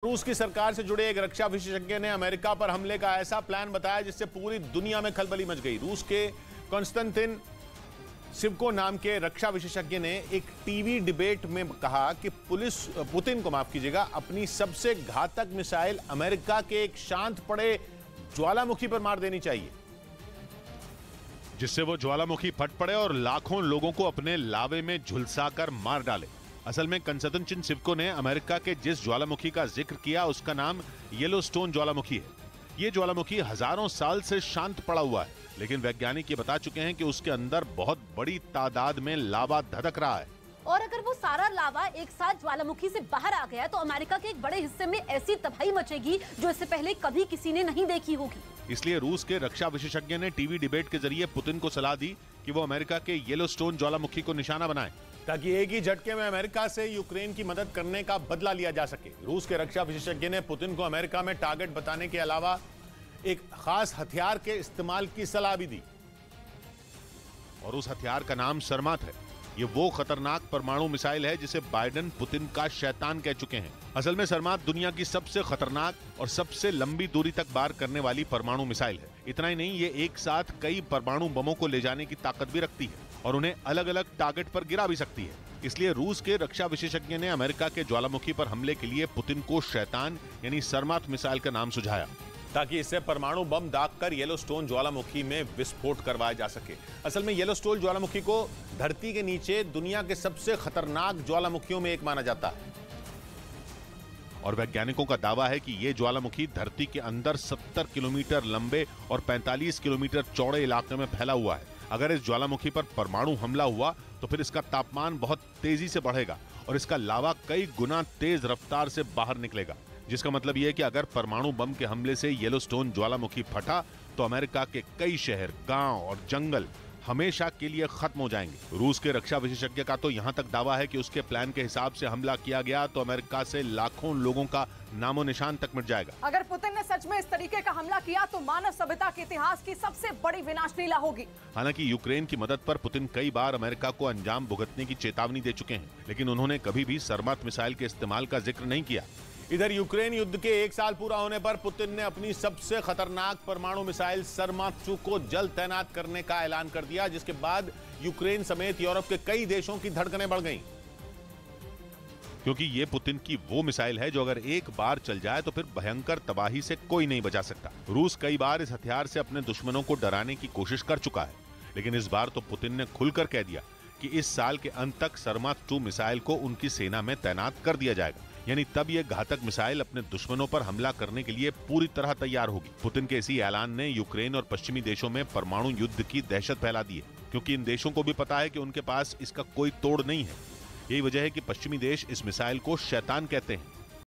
रूस की सरकार से जुड़े एक रक्षा विशेषज्ञ ने अमेरिका पर हमले का ऐसा प्लान बताया जिससे पूरी दुनिया में खलबली मच गई। रूस के कॉन्स्टेंटिन सिवको नाम के रक्षा विशेषज्ञ ने एक टीवी डिबेट में कहा कि पुतिन को माफ कीजिएगा, अपनी सबसे घातक मिसाइल अमेरिका के एक शांत पड़े ज्वालामुखी पर मार देनी चाहिए, जिससे वो ज्वालामुखी फट पड़े और लाखों लोगों को अपने लावे में झुलसाकर मार डाले। असल में कंस्टेंटिन सिवको ने अमेरिका के जिस ज्वालामुखी का जिक्र किया उसका नाम येलोस्टोन ज्वालामुखी है। ये ज्वालामुखी हजारों साल से शांत पड़ा हुआ है, लेकिन वैज्ञानिक ये बता चुके हैं कि उसके अंदर बहुत बड़ी तादाद में लावा धधक रहा है। और अगर वो सारा लावा एक साथ ज्वालामुखी से बाहर आ गया तो अमेरिका के एक बड़े हिस्से में ऐसी तबाही मचेगी जो इससे पहले कभी किसी ने नहीं देखी होगी। इसलिए रूस के रक्षा विशेषज्ञ ने टीवी डिबेट के जरिए पुतिन को सलाह दी कि वो अमेरिका के येलोस्टोन ज्वालामुखी को निशाना बनाए, ताकि एक ही झटके में अमेरिका से यूक्रेन की मदद करने का बदला लिया जा सके। रूस के रक्षा विशेषज्ञ ने पुतिन को अमेरिका में टारगेट बताने के अलावा एक खास हथियार के इस्तेमाल की सलाह भी दी, और उस हथियार का नाम सरमात है। ये वो खतरनाक परमाणु मिसाइल है जिसे बाइडेन पुतिन का शैतान कह चुके हैं। असल में सरमात दुनिया की सबसे खतरनाक और सबसे लंबी दूरी तक वार करने वाली परमाणु मिसाइल है। इतना ही नहीं, ये एक साथ कई परमाणु बमों को ले जाने की ताकत भी रखती है और उन्हें अलग अलग टारगेट पर गिरा भी सकती है। इसलिए रूस के रक्षा विशेषज्ञ ने अमेरिका के ज्वालामुखी पर हमले के लिए पुतिन को शैतान यानी सरमात मिसाइल का नाम सुझाया, ताकि इससे परमाणु बम दागकर येलोस्टोन ज्वालामुखी में विस्फोट करवाया जा सके। असल में येलोस्टोन ज्वालामुखी को धरती के नीचे दुनिया के सबसे खतरनाक ज्वालामुखियों में एक माना जाता है, और वैज्ञानिकों का दावा है कि ये ज्वालामुखी धरती के अंदर 70 किलोमीटर लंबे और 45 किलोमीटर चौड़े इलाके में फैला हुआ है। अगर इस ज्वालामुखी पर परमाणु हमला हुआ तो फिर इसका तापमान बहुत तेजी से बढ़ेगा और इसका लावा कई गुना तेज रफ्तार से बाहर निकलेगा, जिसका मतलब यह है कि अगर परमाणु बम के हमले से येलोस्टोन ज्वालामुखी फटा तो अमेरिका के कई शहर, गांव और जंगल हमेशा के लिए खत्म हो जाएंगे। रूस के रक्षा विशेषज्ञ का तो यहां तक दावा है कि उसके प्लान के हिसाब से हमला किया गया तो अमेरिका से लाखों लोगों का नामो निशान तक मिट जाएगा। अगर पुतिन ने सच में इस तरीके का हमला किया तो मानव सभ्यता के इतिहास की सबसे बड़ी विनाश लीला होगी। हालांकि यूक्रेन की मदद पर पुतिन कई बार अमेरिका को अंजाम भुगतने की चेतावनी दे चुके हैं, लेकिन उन्होंने कभी भी सरमात मिसाइल के इस्तेमाल का जिक्र नहीं किया। इधर यूक्रेन युद्ध के 1 साल पूरा होने पर पुतिन ने अपनी सबसे खतरनाक परमाणु मिसाइल सरमात को जल्द तैनात करने का ऐलान कर दिया, जिसके बाद यूक्रेन समेत यूरोप के कई देशों की धड़कनें बढ़ गईं। क्योंकि ये पुतिन की वो मिसाइल है जो अगर एक बार चल जाए तो फिर भयंकर तबाही से कोई नहीं बचा सकता। रूस कई बार इस हथियार से अपने दुश्मनों को डराने की कोशिश कर चुका है, लेकिन इस बार तो पुतिन ने खुलकर कह दिया कि इस साल के अंत तक सरमात 2 मिसाइल को उनकी सेना में तैनात कर दिया जाएगा, यानी तब ये घातक मिसाइल अपने दुश्मनों पर हमला करने के लिए पूरी तरह तैयार होगी। पुतिन के इसी ऐलान ने यूक्रेन और पश्चिमी देशों में परमाणु युद्ध की दहशत फैला दी है, क्योंकि इन देशों को भी पता है कि उनके पास इसका कोई तोड़ नहीं है। यही वजह है कि पश्चिमी देश इस मिसाइल को शैतान कहते हैं।